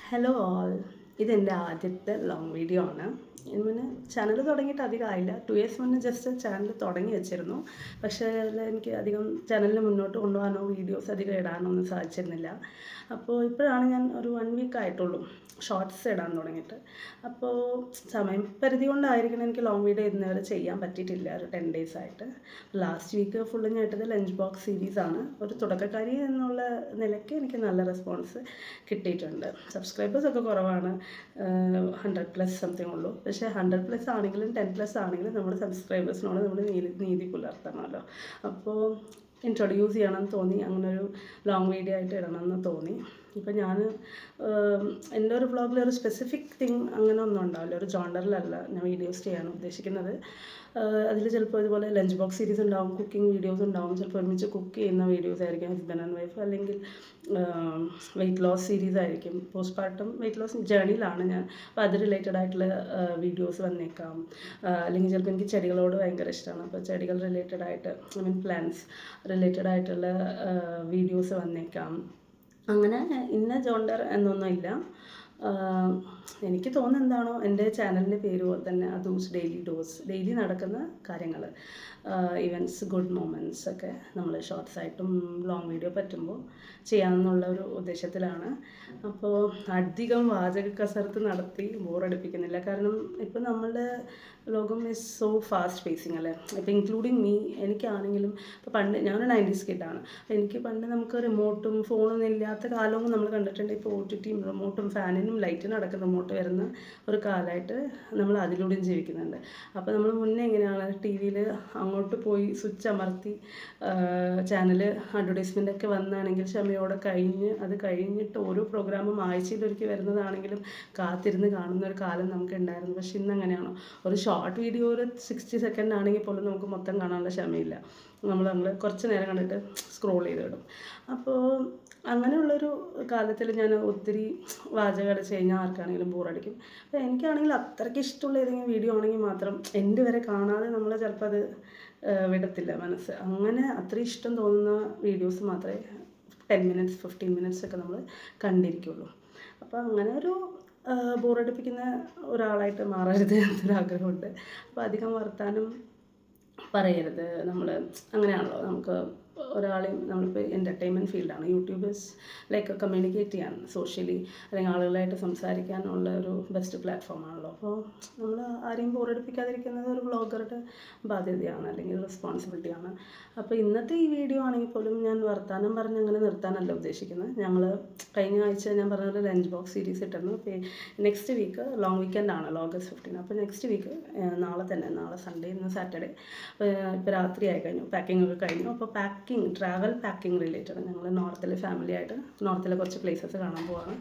Hello all, ഇതെൻ്റെ ആദ്യത്തെ long video ആണ്. ഇതിന് ചാനൽ തുടങ്ങിയിട്ട് അധികം ആയില്ല. 2 ഇയേഴ്സ് മുന്നേ ജസ്റ്റ് ചാനൽ തുടങ്ങി വെച്ചിരുന്നു. പക്ഷേ എനിക്ക് അധികം ചാനലിന് മുന്നോട്ട് കൊണ്ടുപോകാനോ വീഡിയോസ് അധികം ഇടാനോ ഒന്നും സാധിച്ചിരുന്നില്ല. അപ്പോൾ ഇപ്പോഴാണ് ഞാൻ ഒരു 1 വീക്ക് ആയിട്ടുള്ളൂ ഷോർട്സ് ഇടാൻ തുടങ്ങിയിട്ട്. അപ്പോൾ സമയപരിധി കൊണ്ടായിരിക്കണം എനിക്ക് ലോങ് വീഡിയോ ഇന്നുവരെ ചെയ്യാൻ പറ്റിയിട്ടില്ല ഒരു 10 ഡേയ്സ് ആയിട്ട്. ലാസ്റ്റ് വീക്ക് ഫുള്ള് ഞാൻ ഇട്ടത് ലഞ്ച് ബോക്സ് സീരീസാണ്. ഒരു തുടക്കക്കാരി എന്നുള്ള നിലയ്ക്ക് എനിക്ക് നല്ല റെസ്പോൺസ് കിട്ടിയിട്ടുണ്ട്. സബ്സ്ക്രൈബേഴ്സൊക്കെ കുറവാണ്, 100+ സംതിങ് ഉള്ളൂ. പക്ഷേ 100+ ആണെങ്കിലും 10+ ആണെങ്കിലും നമ്മുടെ സബ്സ്ക്രൈബേഴ്സിനോട് നമ്മൾ നീതി പുലർത്തണമല്ലോ. അപ്പോൾ ഇൻട്രൊഡ്യൂസ് ചെയ്യണമെന്ന് തോന്നി, അങ്ങനൊരു ലോങ് വീഡിയോ ആയിട്ട് ഇടണമെന്ന് തോന്നി. ഇപ്പം ഞാൻ എൻ്റെ ഒരു വ്ളോഗിൽ ഒരു സ്പെസിഫിക് തിങ് അങ്ങനെ ഒന്നും ഉണ്ടാവില്ല, ഒരു ജോണ്ടറിലല്ല ഞാൻ വീഡിയോസ് ചെയ്യാൻ ഉദ്ദേശിക്കുന്നത്. അതിൽ ചിലപ്പോൾ ഇതുപോലെ ലഞ്ച് ബോക്സ് സീരീസ് ഉണ്ടാവും, കുക്കിംഗ് വീഡിയോസ് ഉണ്ടാവും, ചിലപ്പോൾ ഒരുമിച്ച് കുക്ക് ചെയ്യുന്ന വീഡിയോസ് ആയിരിക്കും, ഹസ്ബൻഡ് ആൻഡ് വൈഫ്, അല്ലെങ്കിൽ വെയ്റ്റ് ലോസ് സീരീസ് ആയിരിക്കും. പോസ്റ്റ്പാർട്ടം വെയ്റ്റ് ലോസ് ജേണിയിലാണ് ഞാൻ, അപ്പോൾ അത് റിലേറ്റഡ് ആയിട്ടുള്ള വീഡിയോസ് വന്നേക്കാം. അല്ലെങ്കിൽ ചിലപ്പോൾ എനിക്ക് ചെടികളോട് ഭയങ്കര ഇഷ്ടമാണ്, അപ്പോൾ ചെടികൾ റിലേറ്റഡ് ആയിട്ട്, പ്ലാന്റ്സ് റിലേറ്റഡ് ആയിട്ടുള്ള വീഡിയോസ് വന്നേക്കാം. അങ്ങനെ ഇന്ന ജോണ്ടർ എന്നൊന്നും ഇല്ല. എനിക്ക് തോന്നുന്നത് എന്താണോ, എൻ്റെ ചാനലിൻ്റെ പേര് പോലെ തന്നെ അദൂസ് ഡെയിലി ഡോസ്, ഡെയിലി നടക്കുന്ന കാര്യങ്ങൾ, ഇവൻറ്റ്സ്, ഗുഡ് മൊമെൻറ്റ്സ് ഒക്കെ നമ്മൾ ഷോർട്ട്സായിട്ടും ലോങ് വീഡിയോ പറ്റുമ്പോൾ ചെയ്യാമെന്നുള്ള ഒരു ഉദ്ദേശത്തിലാണ്. അപ്പോൾ അധികം വാചക കസരത്ത് നടത്തി ബോറടിപ്പിക്കുന്നില്ല. കാരണം ഇപ്പം നമ്മളുടെ ലോകം ഈസ് സോ ഫാസ്റ്റ് പേസിങ് അല്ലേ. ഇപ്പം ഇൻക്ലൂഡിങ് മീ, എനിക്കാണെങ്കിലും ഇപ്പോൾ പണ്ട് ഞാനൊരു 90s കിഡാണ്. എനിക്ക് പണ്ട് നമുക്ക് റിമോട്ടും ഫോണൊന്നും ഇല്ലാത്ത കാലവും നമ്മൾ കണ്ടിട്ടുണ്ട്. ഇപ്പോൾ OTT റിമോട്ടും ഫാനിനും ലൈറ്റിനും അടക്കം റിമോട്ട് വരുന്ന ഒരു കാലമായിട്ട് നമ്മൾ അതിലൂടെയും ജീവിക്കുന്നുണ്ട്. അപ്പോൾ നമ്മൾ മുന്നേ എങ്ങനെയാണ് TV-യിൽ അങ്ങോട്ട് പോയി സ്വിച്ച് അമർത്തി ചാനൽ അഡ്വർടൈസ്മെൻ്റ് ഒക്കെ വന്നാണെങ്കിൽ ക്ഷമയോടെ അത് കഴിഞ്ഞിട്ട് ഓരോ പ്രോഗ്രാമും ആഴ്ചയിലൊരിക്കൽ വരുന്നതാണെങ്കിലും കാത്തിരുന്ന് കാണുന്ന ഒരു കാലം നമുക്ക് ഉണ്ടായിരുന്നു. പക്ഷെ ഇന്ന് അങ്ങനെയാണോ, ഒരു ഷോർട്ട് വീഡിയോ ഒരു 60 സെക്കൻഡ് ആണെങ്കിൽ പോലും നമുക്ക് മൊത്തം കാണാനുള്ള ക്ഷമയില്ല. നമ്മൾ കുറച്ച് നേരം കണ്ടിട്ട് സ്ക്രോൾ ചെയ്തിടും. അപ്പോൾ അങ്ങനെയുള്ളൊരു കാലത്തിൽ ഞാൻ ഒത്തിരി വാചകം അടിച്ച് കഴിഞ്ഞാൽ ആർക്കാണെങ്കിലും ബോറടിക്കും. അപ്പോൾ എനിക്കാണെങ്കിൽ അത്രയ്ക്ക് ഇഷ്ടമുള്ള ഏതെങ്കിലും വീഡിയോ ആണെങ്കിൽ മാത്രം എൻ്റെ വരെ കാണാതെ നമ്മൾ ചിലപ്പോൾ അത് വിടത്തില്ല മനസ്സ്. അങ്ങനെ അത്രയും ഇഷ്ടം തോന്നുന്ന വീഡിയോസ് മാത്രമേ 10 മിനിറ്റ്സ് 15 മിനിറ്റ്സ് ഒക്കെ നമ്മൾ കണ്ടിരിക്കുള്ളൂ. അപ്പോൾ അങ്ങനെ ഒരു ബോറടിപ്പിക്കുന്ന ഒരാളായിട്ട് മാറരുത് എന്നൊരാഗ്രഹമുണ്ട്. അപ്പോൾ അധികം വർത്താനം പറയരുത്. നമ്മൾ അങ്ങനെയാണല്ലോ, നമുക്ക് ഒരാളെയും നമ്മളിപ്പോൾ എൻ്റർടൈൻമെൻറ്റ് ഫീൽഡാണ്. യൂട്യൂബ് ഇസ് ലൈക്ക് കമ്മ്യൂണിക്കേറ്റ് ചെയ്യാൻ, സോഷ്യലി അല്ലെങ്കിൽ ആളുകളായിട്ട് സംസാരിക്കാനുള്ള ഒരു ബെസ്റ്റ് പ്ലാറ്റ്ഫോമാണല്ലോ. അപ്പോൾ നമ്മൾ ആരെയും ബോറടിപ്പിക്കാതിരിക്കുന്നത് ഒരു വ്ളോഗറുടെ ബാധ്യതയാണ്, അല്ലെങ്കിൽ റെസ്പോൺസിബിലിറ്റിയാണ്. അപ്പോൾ ഇന്നത്തെ ഈ വീഡിയോ ആണെങ്കിൽ പോലും ഞാൻ വർത്തമാനം പറഞ്ഞ് അങ്ങനെ നിർത്താനല്ല ഉദ്ദേശിക്കുന്നത്. ഞങ്ങൾ കഴിഞ്ഞ ആഴ്ച ഞാൻ പറഞ്ഞ ലഞ്ച് ബോക്സ് സീരീസ് ഇട്ടിരുന്നു. നെക്സ്റ്റ് വീക്ക് ലോങ് വീക്കെൻഡാണ്, ഓഗസ്റ്റ് 15. അപ്പോൾ നെക്സ്റ്റ് വീക്ക് നാളെ സൺഡേ, ഇന്ന് സാറ്റർഡേ, ഇപ്പോൾ രാത്രി ആയി കഴിഞ്ഞു, പാക്കിംഗ് ഒക്കെ കഴിഞ്ഞു. അപ്പോൾ ട്രാവൽ പാക്കിംഗ് റിലേറ്റഡ് ഞങ്ങൾ നോർത്തിലെ ഫാമിലിയായിട്ട് നോർത്തിലെ കുറച്ച് പ്ലേസസ് കാണാൻ പോവാണ്.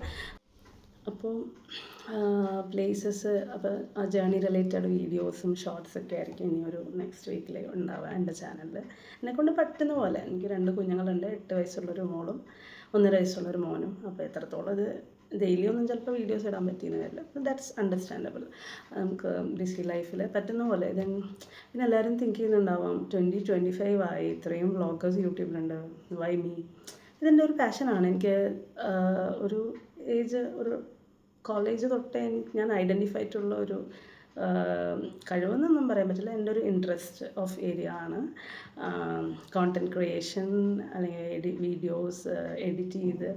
അപ്പോൾ പ്ലേസസ്, അപ്പോൾ ആ ജേർണി റിലേറ്റഡ് വീഡിയോസും ഷോർട്സൊക്കെ ആയിരിക്കും ഇനി ഒരു നെക്സ്റ്റ് വീക്കിൽ ഉണ്ടാവുക എൻ്റെ ചാനലിൽ. എന്നെക്കൊണ്ട് പറ്റുന്ന പോലെ. എനിക്ക് 2 കുഞ്ഞുങ്ങളുണ്ട്, 8 വയസ്സുള്ളൊരു മോളും 1.5 വയസ്സുള്ളൊരു മോനും. അപ്പോൾ എത്രത്തോളം ഇത് ഡെയിലി ഒന്നും ചിലപ്പോൾ വീഡിയോസ് ഇടാൻ പറ്റിയെന്ന് വരില്ല. That's understandable. നമുക്ക് ബിസി ലൈഫിൽ പറ്റുന്ന പോലെ. പിന്നെ എല്ലാവരും തിങ്ക് ചെയ്യുന്നുണ്ടാവാം 2025 ആയി, ഇത്രയും വ്ളോഗേഴ്സ് യൂട്യൂബിലുണ്ട്, വൈ മീ? ഇതെൻ്റെ ഒരു പാഷനാണ്. എനിക്ക് ഒരു ഒരു കോളേജ് തൊട്ടേ ഞാൻ ഐഡൻറ്റിഫൈ ആയിട്ടുള്ള ഒരു കഴിവെന്നൊന്നും പറയാൻ പറ്റില്ല, എൻ്റെ ഒരു ഇൻട്രസ്റ്റ് ഓഫ് ഏരിയ ആണ് കോണ്ടൻറ്റ് ക്രിയേഷൻ, അല്ലെങ്കിൽ വീഡിയോസ് എഡിറ്റ് ചെയ്ത്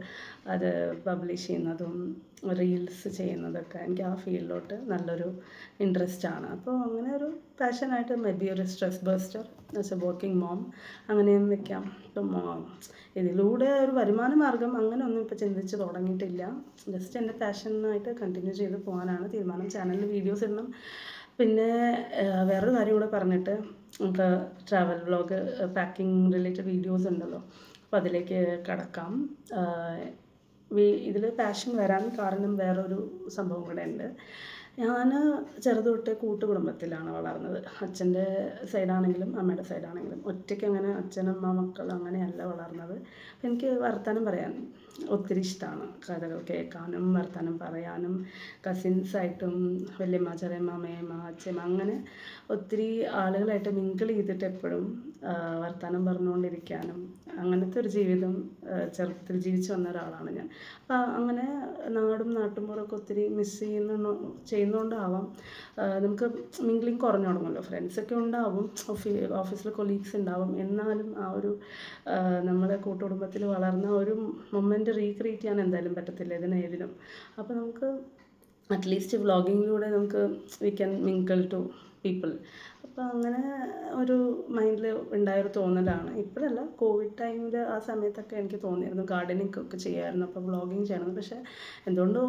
അത് പബ്ലിഷ് ചെയ്യുന്നതും റീൽസ് ചെയ്യുന്നതൊക്കെ. എനിക്ക് ആ ഫീൽഡിലോട്ട് നല്ലൊരു ഇൻട്രസ്റ്റാണ്. അപ്പോൾ അങ്ങനെ ഒരു പാഷനായിട്ട് മേ ബി ഒരു stress buster as A working mom അങ്ങനെയും വെക്കാം. ഇപ്പം ഇതിലൂടെ ഒരു വരുമാന മാർഗം അങ്ങനെയൊന്നും ഇപ്പോൾ ചിന്തിച്ച് തുടങ്ങിയിട്ടില്ല. ജസ്റ്റ് എൻ്റെ പാഷനായിട്ട് കണ്ടിന്യൂ ചെയ്ത് പോകാനാണ് തീരുമാനം. ചാനലിൽ വീഡിയോസ് ഇടണം. പിന്നെ വേറൊരു കാര്യം കൂടെ പറഞ്ഞിട്ട്, നമുക്ക് travel vlog, packing related videos ഉണ്ടല്ലോ, അപ്പോൾ അതിലേക്ക് കടക്കാം. ഇതിൽ പാഷൻ വരാൻ കാരണം വേറൊരു സംഭവം കൂടെ ഉണ്ട്. ഞാൻ ചെറുത് തൊട്ടേ കൂട്ടുകുടുംബത്തിലാണ് വളർന്നത്. അച്ഛൻ്റെ സൈഡാണെങ്കിലും അമ്മയുടെ സൈഡാണെങ്കിലും ഒറ്റയ്ക്ക് അങ്ങനെ അച്ഛനമ്മ മക്കൾ അങ്ങനെയല്ല വളർന്നത്. അപ്പം എനിക്ക് വർത്തമാനം പറയാൻ ഒത്തിരി ഇഷ്ടമാണ്. കഥകൾ കേൾക്കാനും വർത്തമാനം പറയാനും, കസിൻസായിട്ടും വല്യമ്മ, ചെറിയമ്മ, മേമ്മ, അച്ഛമ്മ, അങ്ങനെ ഒത്തിരി ആളുകളായിട്ട് മിങ്കിൾ ചെയ്തിട്ട് എപ്പോഴും വർത്തമാനം പറഞ്ഞുകൊണ്ടിരിക്കാനും അങ്ങനത്തെ ഒരു ജീവിതം ചെറുപ്പത്തിൽ ജീവിച്ച് വന്ന ഒരാളാണ് ഞാൻ. അപ്പോൾ അങ്ങനെ നാടും നാട്ടുമ്പുറമൊക്കെ ഒത്തിരി മിസ് ചെയ്യുന്നതുകൊണ്ടാവാം നമുക്ക് മിംഗ്ലിങ് കുറഞ്ഞു തുടങ്ങുമല്ലോ. ഫ്രണ്ട്സൊക്കെ ഉണ്ടാവും, ഓഫീസിൽ കൊളീഗ്സ് ഉണ്ടാവും, എന്നാലും ആ ഒരു നമ്മളെ കൂട്ടുകുടുംബത്തിൽ വളർന്ന ഒരു മൊമെൻറ്റ് റീക്രിയേറ്റ് ചെയ്യാൻ എന്തായാലും പറ്റത്തില്ല ഇതിനേതിനും. അപ്പോൾ നമുക്ക് അറ്റ്ലീസ്റ്റ് വ്ളോഗിങ്ങിലൂടെ നമുക്ക് we can mingle to people. അപ്പോൾ അങ്ങനെ ഒരു മൈൻഡിൽ ഉണ്ടായൊരു തോന്നലാണ്. ഇപ്പോഴല്ല, കോവിഡ് ടൈമിൽ ആ സമയത്തൊക്കെ എനിക്ക് തോന്നിയിരുന്നു ഗാർഡനിങ് ഒക്കെ ചെയ്യാമായിരുന്നു, അപ്പോൾ വ്ളോഗിങ് ചെയ്യണം. പക്ഷേ എന്തുകൊണ്ടോ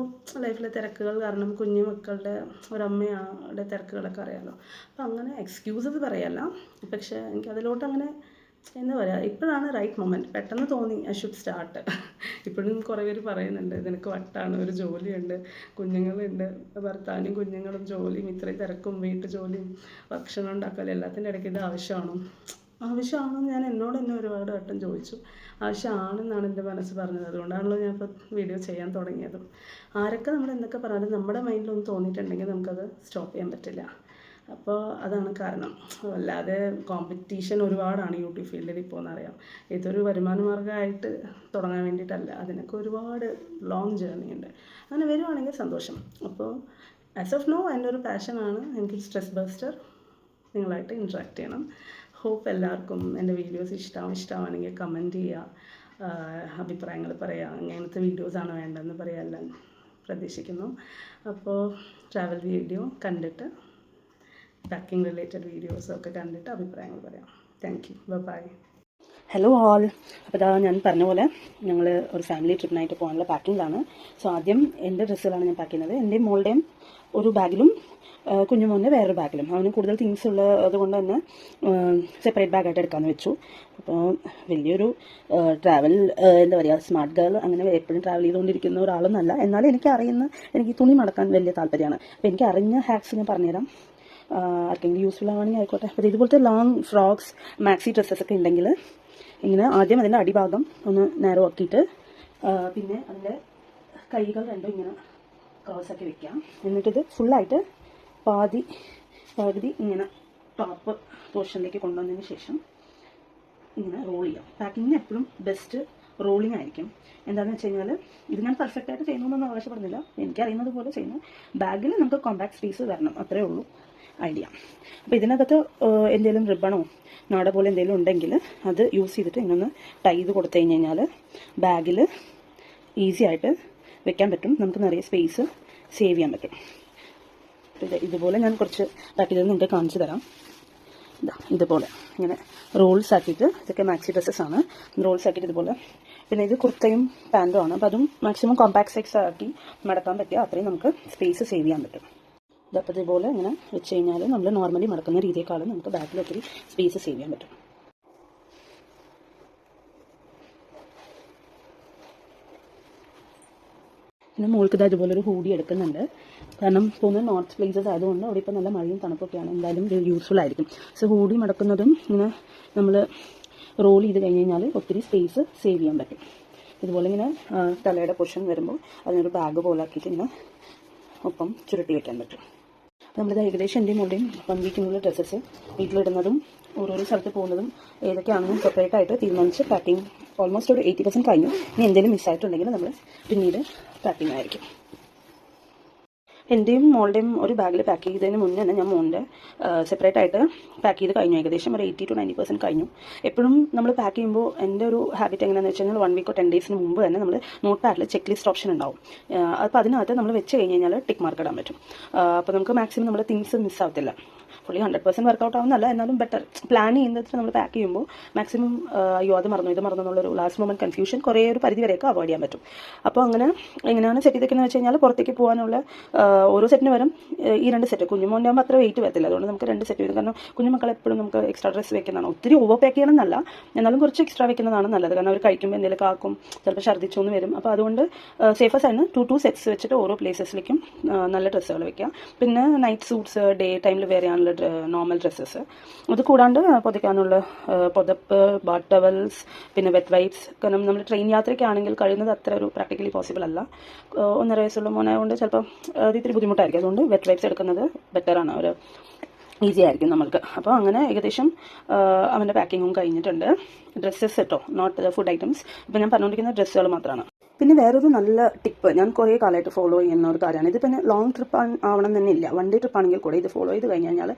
ലൈഫിലെ തിരക്കുകൾ കാരണം, കുഞ്ഞു മക്കളുടെ ഒരമ്മയുടെ തിരക്കുകളൊക്കെ അറിയാമല്ലോ, അപ്പോൾ അങ്ങനെ എക്സ്ക്യൂസസ് പറയല്ല, പക്ഷേ എനിക്കതിലോട്ട് അങ്ങനെ എന്താ പറയുക, ഇപ്പോഴാണ് റൈറ്റ് മൊമെൻറ്റ്. പെട്ടെന്ന് തോന്നി ഐ ഷുഡ് സ്റ്റാർട്ട്. ഇപ്പോഴും കുറേ പേര് പറയുന്നുണ്ട് നിനക്ക് വട്ടാണ്, ഒരു ജോലിയുണ്ട്, കുഞ്ഞുങ്ങളുണ്ട്, ഭർത്താവിനും കുഞ്ഞുങ്ങളും ജോലിയും ഇത്രയും തിരക്കും വീട്ടു ജോലിയും ഭക്ഷണം ഉണ്ടാക്കലും എല്ലാത്തിൻ്റെ ഇടയ്ക്ക് ഇത് ആവശ്യമാണെന്ന് ഞാൻ എന്നോട് തന്നെ ഒരുപാട് വട്ടം ചോദിച്ചു. ആവശ്യമാണെന്നാണ് എൻ്റെ മനസ്സ് പറഞ്ഞത്. അതുകൊണ്ടാണല്ലോ ഞാൻ ഇപ്പോൾ വീഡിയോ ചെയ്യാൻ തുടങ്ങിയതും. ആരൊക്കെ നമ്മൾ എന്തൊക്കെ പറഞ്ഞാലും നമ്മുടെ മൈൻഡിലൊന്നും തോന്നിയിട്ടുണ്ടെങ്കിൽ നമുക്കത് സ്റ്റോപ്പ് ചെയ്യാൻ പറ്റില്ല. അപ്പോൾ അതാണ് കാരണം. അല്ലാതെ കോമ്പറ്റീഷൻ ഒരുപാടാണ് യൂട്യൂബ് ഫീൽഡിൽ ഇപ്പോൾ എന്നറിയാം. ഇതൊരു വരുമാന മാർഗ്ഗമായിട്ട് തുടങ്ങാൻ വേണ്ടിയിട്ടല്ല, അതിനൊക്കെ ഒരുപാട് ലോങ് ജേർണി ഉണ്ട്. അങ്ങനെ വരുവാണെങ്കിൽ സന്തോഷം. അപ്പോൾ ആസ് ഓഫ് നോ എൻ്റെ ഒരു പാഷനാണ്, എനിക്ക് സ്ട്രെസ് ബസ്റ്റർ നിങ്ങളായിട്ട് ഇൻട്രാക്ട് ചെയ്യണം. ഹോപ്പ് എല്ലാവർക്കും എൻ്റെ വീഡിയോസ് ഇഷ്ടമാണെങ്കിൽ കമൻറ്റ് ചെയ്യുക, അഭിപ്രായങ്ങൾ പറയുക, എങ്ങനത്തെ വീഡിയോസാണ് വേണ്ടതെന്ന് പറയുക, എല്ലാം പ്രതീക്ഷിക്കുന്നു. അപ്പോൾ ട്രാവൽ വീഡിയോ കണ്ടിട്ട് പാക്കിംഗ് റിലേറ്റഡ് വീഡിയോസൊക്കെ കണ്ടിട്ട് അഭിപ്രായങ്ങൾ പറയാം. Thank you, bye. Hello all. അപ്പോൾ ഇതാ ഞാൻ പറഞ്ഞ പോലെ ഞങ്ങൾ ഒരു ഫാമിലി ട്രിപ്പിനായിട്ട് പോകാനുള്ള പാക്കിങ്ങിലാണ്. സോ ആദ്യം എൻ്റെ ഡ്രസ്സുകളാണ് ഞാൻ പാക്ക് ചെയ്യുന്നത്. എൻ്റെയും മോളുടെയും ഒരു ബാഗിലും കുഞ്ഞുമോൻ്റെ വേറൊരു ബാഗിലും. അവന് കൂടുതൽ തിങ്സ് ഉള്ളത് കൊണ്ട് തന്നെ സെപ്പറേറ്റ് ബാഗായിട്ട് എടുക്കാമെന്ന് വെച്ചു. അപ്പോൾ വലിയൊരു ട്രാവൽ എന്താ പറയുക, സ്മാർട്ട് ഗേൾ അങ്ങനെ എപ്പോഴും ട്രാവൽ ചെയ്തുകൊണ്ടിരിക്കുന്ന ഒരാളൊന്നല്ല. എന്നാലും എനിക്ക് തുണി മടക്കാൻ വലിയ താല്പര്യമാണ്. അപ്പോൾ എനിക്ക് അറിഞ്ഞ ഹാക്സ് ഞാൻ പറഞ്ഞുതരാം, ആർക്കെങ്കിലും യൂസ്ഫുൾ ആവണമെങ്കിൽ ആയിക്കോട്ടെ. അപ്പോൾ ഇതുപോലത്തെ ലോങ് ഫ്രോക്സ്, മാക്സി ഡ്രസ്സസൊക്കെ ഉണ്ടെങ്കിൽ ഇങ്ങനെ ആദ്യം അതിൻ്റെ അടിഭാഗം ഒന്ന് നേരെ ആക്കിയിട്ട് പിന്നെ അതിൻ്റെ കൈകൾ രണ്ടും ഇങ്ങനെ ക്രോസാക്കി വെക്കാം. എന്നിട്ടിത് ഫുള്ളായിട്ട് പകുതി ഇങ്ങനെ ടോപ്പ് പോർഷനിലേക്ക് കൊണ്ടുവന്നതിന് ശേഷം ഇങ്ങനെ റോൾ ചെയ്യാം. പാക്കിങ്ങിന് എപ്പോഴും ബെസ്റ്റ് റോളിംഗ് ആയിരിക്കും. എന്താണെന്ന് വെച്ച് കഴിഞ്ഞാൽ ഇത് ഞാൻ പെർഫെക്റ്റ് ആയിട്ട് ചെയ്യുന്നതൊന്നും ആവശ്യപ്പെടുന്നില്ല, എനിക്കറിയുന്നത് പോലെ ചെയ്യുന്നു. ബാഗിൽ നമുക്ക് കോമ്പാക്ട് സ്പേസ് വരണം, അത്രേ ഉള്ളൂ ഐഡിയ. അപ്പോൾ ഇതിനകത്ത് എന്തെങ്കിലും റിബണോ നാട പോലെ എന്തെങ്കിലും ഉണ്ടെങ്കിൽ അത് യൂസ് ചെയ്തിട്ട് ഇങ്ങനെ ടൈ ചെയ്ത് കൊടുത്തു കഴിഞ്ഞാൽ ബാഗിൽ ഈസി ആയിട്ട് വെക്കാൻ പറ്റും. നമുക്ക് നിറയെ സ്പേസ് സേവ് ചെയ്യാൻ പറ്റും. ഇതുപോലെ ഞാൻ കുറച്ച് പാക്ക് ചെയ്ത് നിങ്ങൾക്ക് കാണിച്ചു തരാം. ഇതുപോലെ ഇങ്ങനെ റോൾസ് ആക്കിയിട്ട്, ഇതൊക്കെ മാക്സി ഡ്രസ്സസ് ആണ്, റോൾസ് ആക്കിയിട്ട് ഇതുപോലെ. പിന്നെ ഇത് കുർത്തയും പാൻറ്റും ആണ്. അപ്പോൾ അതും മാക്സിമം കോമ്പാക്ട് സൈസ് ആക്കി മടക്കാൻ പറ്റുക, അത്രയും നമുക്ക് സ്പേസ് സേവ് ചെയ്യാൻ പറ്റും. ഇതപ്പോൾ ഇതുപോലെ ഇങ്ങനെ വെച്ച് കഴിഞ്ഞാൽ നമ്മൾ നോർമലി മടക്കുന്ന രീതിയേക്കാളും നമുക്ക് ബാഗിൽ ഒത്തിരി സ്പേസ് സേവ് ചെയ്യാൻ പറ്റും. പിന്നെ മോൾക്ക് ഇത് അതുപോലെ ഒരു ഹൂഡി എടുക്കുന്നുണ്ട്. കാരണം പോകുന്നത് നോർത്ത് പ്ലേസസ് ആയതുകൊണ്ട് അവിടെ ഇപ്പോൾ നല്ല മഴയും തണുപ്പൊക്കെയാണ്, എന്തായാലും ഇത് യൂസ്ഫുൾ ആയിരിക്കും. സോ ഹൂഡി മടക്കുന്നതും ഇങ്ങനെ നമ്മൾ റോൾ ചെയ്ത് കഴിഞ്ഞ് കഴിഞ്ഞാൽ ഒത്തിരി സ്പേസ് സേവ് ചെയ്യാൻ പറ്റും. ഇതുപോലെ ഇങ്ങനെ തലയുടെ പൊസിഷൻ വരുമ്പോൾ അതിനൊരു ബാഗ് പോലെ ആക്കിയിട്ട് ഇങ്ങനെ ഒപ്പം ചുരുട്ടി വയ്ക്കാൻ പറ്റും. അപ്പോൾ നമ്മളിത് ഏകദേശം എൻ്റെയും മോളുടെയും 1 വീക്കിനുള്ള ഡ്രസ്സസ് വീട്ടിലിടുന്നതും ഓരോരോ സ്ഥലത്ത് പോകുന്നതും ഏതൊക്കെയാണെന്നും സെപ്പറേറ്റ് ആയിട്ട് തീരുമാനിച്ച് പാക്കിംഗ് ഓൾമോസ്റ്റ് ഒരു 80% കഴിഞ്ഞു. ഇനി എന്തെങ്കിലും മിസ്സായിട്ടുണ്ടെങ്കിൽ നമ്മൾ പിന്നീട് പാക്കിംഗ് ആയിരിക്കും. എൻ്റെയും മോളുടെയും ഒരു ബാഗിൽ പാക്ക് ചെയ്തതിന് മുന്നേ തന്നെ ഞാൻ മോൻ്റെ സെപ്പറേറ്റ് ആയിട്ട് പാക്ക് ചെയ്ത് കഴിഞ്ഞു. ഏകദേശം ഒരു 80 to 90% കഴിഞ്ഞു. എപ്പോഴും നമ്മൾ പാക്ക് ചെയ്യുമ്പോൾ എൻ്റെ ഒരു ഹാബിറ്റ് എങ്ങനെയാണെന്ന് വെച്ച് കഴിഞ്ഞാൽ 1 വീക്കോ 10 ഡേയ്സിന് മുമ്പ് തന്നെ നമ്മൾ നോട്ട് പാഡിൽ ചെക്ക് ലിസ്റ്റ് ഓപ്ഷൻ ഉണ്ടാവും. അപ്പോൾ അതിനകത്ത് നമ്മൾ വെച്ച് കഴിഞ്ഞ് കഴിഞ്ഞാൽ ടിക്ക് മാർക്ക് ഇടാൻ പറ്റും. അപ്പോൾ നമുക്ക് മാക്സിമം നമ്മുടെ തിങ്സ് മിസ്സാവത്തില്ല. ഫുള്ളി 100% വർക്കൗട്ട് ആവുന്നല്ല, എന്നാലും ബെറ്റർ. പ്ലാൻ ചെയ്യുന്നത് നമ്മൾ പാക്ക് ചെയ്യുമ്പോൾ മാക്സിമം അയ്യോ അത് മറന്നു ഇത് മറന്നു എന്നുള്ളൊരു ലാസ്റ്റ് മൊമെൻറ്റ് കൺഫ്യൂഷൻ കുറേ ഒരു പരിധി വരെയൊക്കെ അവോയ്ഡ് ചെയ്യാൻ പറ്റും. അപ്പോൾ അങ്ങനെ എങ്ങനെയാണ് സെറ്റ് ചെയ്തേക്കുന്നത് വെച്ച് കഴിഞ്ഞാൽ പുറത്തേക്ക് പോകാനുള്ള ഓരോ സെറ്റിന് വരും ഈ 2 സെറ്റ്. കുഞ്ഞുമോൻ്റെ ആകുമ്പോൾ അത്ര വെയിറ്റ് വരത്തില്ല, അതുകൊണ്ട് നമുക്ക് 2 സെറ്റ് വരും. കാരണം കുഞ്ഞുമക്കൾ എപ്പോഴും നമുക്ക് എക്സ്ട്രാ ഡ്രസ്സ് വെക്കുന്നതാണ്. ഒത്തിരി ഓവർ പാക്ക് ചെയ്യണമെന്നല്ല, എന്നാലും കുറച്ച് എക്സ്ട്രാ വെക്കുന്നതാണ് നല്ലത്. കാരണം അവർ കഴിക്കുമ്പോൾ എന്തെങ്കിലും ആക്കും, ചിലപ്പോൾ ഛർദ്ദിച്ചൊന്നും വരും. അപ്പോൾ അതുകൊണ്ട് സേഫസ്റ്റ് ആണ് 2 സെറ്റ്സ് വെച്ചിട്ട് ഓരോ പ്ലേസസിലേക്കും നല്ല ഡ്രസ്സുകൾ വെക്കാം. പിന്നെ നൈറ്റ് സൂട്ട്സ്, ഡേ ടൈമിൽ വെയർ ചെയ്യാനുള്ള നോർമൽ ഡ്രസ്സസ്, അത് കൂടാണ്ട് പൊതിക്കാനുള്ള പുതപ്പ്, ബാത്ത് ടവൽസ്, പിന്നെ വെറ്റ് വൈപ്സ്. കാരണം നമ്മൾ ട്രെയിൻ യാത്രയ്ക്കാണെങ്കിൽ കഴിയുന്നത് അത്ര ഒരു പ്രാക്ടിക്കലി പോസിബിൾ അല്ല. 1.5 വയസ്സുള്ള മോനായതുകൊണ്ട് ചിലപ്പോൾ അത് ഇത്തിരി ബുദ്ധിമുട്ടായിരിക്കും. അതുകൊണ്ട് വെറ്റ് വൈപ്സ് എടുക്കുന്നത് ബെറ്ററാണ്. ഒരു ഈസി ആയിരിക്കും നമ്മൾക്ക്. അപ്പോൾ അങ്ങനെ ഏകദേശം അവൻ്റെ പാക്കിങ്ങും കഴിഞ്ഞിട്ടുണ്ട്. ഡ്രസ്സസ് കേട്ടോ, നോട്ട് ഫുഡ് ഐറ്റംസ്. ഇപ്പോൾ ഞാൻ പറഞ്ഞുകൊണ്ടിരിക്കുന്ന ഡ്രസ്സുകൾ മാത്രമാണ്. പിന്നെ വേറൊരു നല്ല ടിപ്പ് ഞാൻ കുറേ കാലമായിട്ട് ഫോളോ ചെയ്യുന്ന ഒരു കാര്യമാണ്. ഇത് പിന്നെ ലോങ് ട്രിപ്പ് ആവണം തന്നെ ഇല്ല, വൺ ഡേ ട്രിപ്പ് ആണെങ്കിൽ കൂടെ ഇത് ഫോളോ ചെയ്ത് കഴിഞ്ഞ് കഴിഞ്ഞാൽ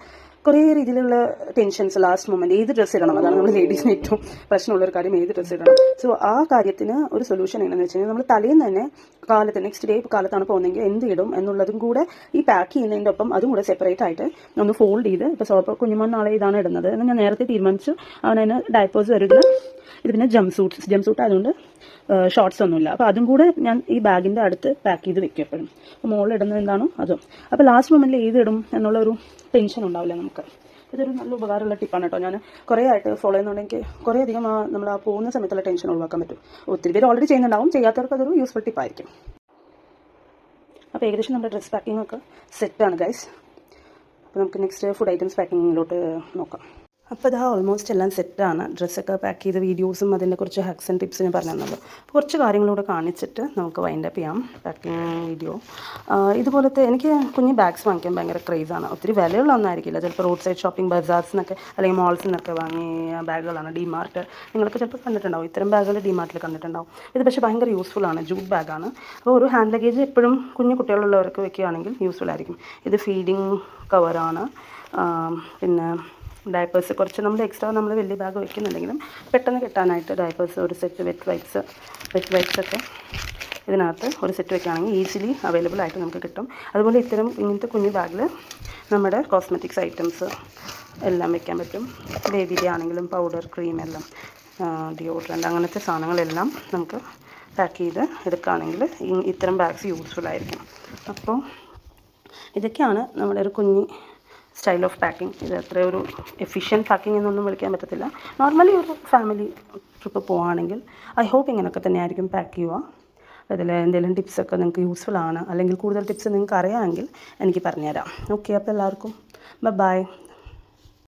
കുറേ രീതിയിലുള്ള ടെൻഷൻസ് ലാസ്റ്റ് മൊമെൻറ്റ് ഏത് ഡ്രസ്സ് ഇടണം, അതാണ് നമ്മൾ ലേഡീസിന് ഏറ്റവും പ്രശ്നമുള്ളൊരു കാര്യം, ഏത് ഡ്രസ്സ് ഇടണം. സോ ആ കാര്യത്തിന് ഒരു സൊല്യൂഷൻ എന്താണെന്ന് വെച്ച് കഴിഞ്ഞാൽ നമ്മൾ തലേന്ന് തന്നെ കാലത്ത് നെക്സ്റ്റ് ഡേ കാലത്താണ് പോകുന്നതെങ്കിൽ എന്ത് ഇടും എന്നുള്ളതും കൂടെ ഈ പാക്ക് ചെയ്യുന്നതിൻ്റെ ഒപ്പം അതും കൂടെ സെപ്പറേറ്റ് ആയിട്ട് ഒന്ന് ഫോൾഡ് ചെയ്ത്, ഇപ്പോൾ കുഞ്ഞുമോൻ നാളെ ഇതാണ് ഇടുന്നത് എന്ന് ഞാൻ നേരത്തെ തീരുമാനിച്ചു. അവനതിന് ഡയപ്പേഴ്സ് വരുന്നത്, ഇത് പിന്നെ ജംപ് സൂട്ട് ആയതുകൊണ്ട് ഷോർട്സ് ഒന്നുമില്ല. അപ്പോൾ അതും കൂടെ ഞാൻ ഈ ബാഗിൻ്റെ അടുത്ത് പാക്ക് ചെയ്ത് വെക്കും എപ്പോഴും. അപ്പോൾ മുകളിൽ ഇടുന്നത് എന്താണോ അതും. അപ്പോൾ ലാസ്റ്റ് മൊമെൻറ്റിൽ ഏതിടും എന്നുള്ളൊരു ടെൻഷൻ ഉണ്ടാവില്ല നമുക്ക്. ഇതൊരു നല്ല ഉപകാരമുള്ള ടിപ്പാണ് കേട്ടോ. ഞാൻ കുറേ ആയിട്ട് ഫോളോ ചെയ്യുന്നുണ്ടെങ്കിൽ കുറേ അധികം നമ്മൾ ആ പോകുന്ന സമയത്തുള്ള ടെൻഷൻ ഒഴിവാക്കാൻ പറ്റും. ഒത്തിരി പേര് ഓൾറെഡി ചെയ്യുന്നുണ്ടാവും, ചെയ്യാത്തവർക്ക് അതൊരു യൂസ്ഫുൾ ടിപ്പായിരിക്കും. അപ്പോൾ ഏകദേശം നമ്മുടെ ഡ്രസ് പാക്കിംഗ് ഒക്കെ സെറ്റാണ് ഗൈസ്. അപ്പോൾ നമുക്ക് നെക്സ്റ്റ് ഫുഡ് ഐറ്റംസ് പാക്കിങ്ങിലോട്ട് നോക്കാം. അപ്പോൾ ഇതാ ഓൾമോസ്റ്റ് എല്ലാം സെറ്റാണ്. ഡ്രസ്സൊക്കെ പാക്ക് ചെയ്ത വീഡിയോസും അതിൻ്റെ കുറച്ച് ഹാക്സ് ആൻഡ് ടിപ്സ് ഞാൻ പറഞ്ഞു തന്നത്. കുറച്ച് കാര്യങ്ങളൂടെ കാണിച്ചിട്ട് നമുക്ക് വൈൻഡ് അപ്പ് ചെയ്യാം പാക്കിങ് വീഡിയോ. ഇതുപോലത്തെ എനിക്ക് കുഞ്ഞ് ബാഗ്സ് വാങ്ങിക്കാൻ ഭയങ്കര ക്രേസാണ്. ഒത്തിരി വിലയുള്ള ഒന്നായിരിക്കില്ല, ചിലപ്പോൾ റോഡ് സൈഡ് ഷോപ്പിംഗ് ബസാർസിനൊക്കെ അല്ലെങ്കിൽ മാൾസിൽ നിന്നൊക്കെ വാങ്ങിയ ബാഗുകളാണ്. ഡിമാർട്ട് നിങ്ങളൊക്കെ ചിലപ്പോൾ കണ്ടിട്ടുണ്ടാവും, ഇത്തരം ബാഗുകൾ ഡിമാർട്ടിൽ കണ്ടിട്ടുണ്ടാവും. ഇത് പക്ഷേ ഭയങ്കര യൂസ്ഫുള്ളാണ്, ജൂട്ട് ബാഗാണ്. അപ്പോൾ ഒരു ഹാൻഡ് ലഗേജ് എപ്പോഴും കുഞ്ഞു കുട്ടികളുള്ളവർക്ക് വെക്കുകയാണെങ്കിൽ യൂസ്ഫുൾ ആയിരിക്കും. ഇത് ഫീഡിങ് കവറാണ്. പിന്നെ ഡയപ്പേഴ്സ് കുറച്ച് നമ്മൾ എക്സ്ട്രാ നമ്മൾ വലിയ ബാഗ് വയ്ക്കുന്നുണ്ടെങ്കിലും പെട്ടെന്ന് കിട്ടാനായിട്ട് ഡയപ്പേഴ്സ് ഒരു സെറ്റ്, വെറ്റ് വൈപ്സ് ഒക്കെ ഇതിനകത്ത് ഒരു സെറ്റ് വെക്കുകയാണെങ്കിൽ ഈസിലി അവൈലബിൾ ആയിട്ട് നമുക്ക് കിട്ടും. അതുപോലെ ഇങ്ങനത്തെ കുഞ്ഞു ബാഗിൽ നമ്മുടെ കോസ്മെറ്റിക്സ് ഐറ്റംസ് എല്ലാം വെക്കാൻ പറ്റും. ബേബിയുടെ ആണെങ്കിലും പൗഡർ, ക്രീം എല്ലാം, ഡിയോഡ്രൻ്റ് അങ്ങനത്തെ സാധനങ്ങളെല്ലാം നമുക്ക് പാക്ക് ചെയ്ത് എടുക്കുകയാണെങ്കിൽ ഇത്തരം ബാഗ്സ് യൂസ്ഫുൾ ആയിരിക്കും. അപ്പോൾ ഇതൊക്കെയാണ് നമ്മുടെ ഒരു കുഞ്ഞി സ്റ്റൈൽ ഓഫ് പാക്കിംഗ്. ഇത് അത്ര ഒരു എഫിഷ്യൻറ്റ് പാക്കിംഗ് എന്നൊന്നും വിളിക്കാൻ പറ്റത്തില്ല. നോർമലി ഒരു ഫാമിലി ട്രിപ്പ് പോവുകയാണെങ്കിൽ ഐ ഹോപ്പ് ഇങ്ങനെയൊക്കെ തന്നെ ആയിരിക്കും പാക്ക് ചെയ്യുക. അതിൽ എന്തെങ്കിലും ടിപ്സൊക്കെ നിങ്ങൾക്ക് യൂസ്ഫുൾ ആണ്, അല്ലെങ്കിൽ കൂടുതൽ ടിപ്സ് നിങ്ങൾക്ക് അറിയാമെങ്കിൽ എനിക്ക് പറഞ്ഞുതരാം. ഓക്കെ, അപ്പോൾ എല്ലാവർക്കും ബൈ.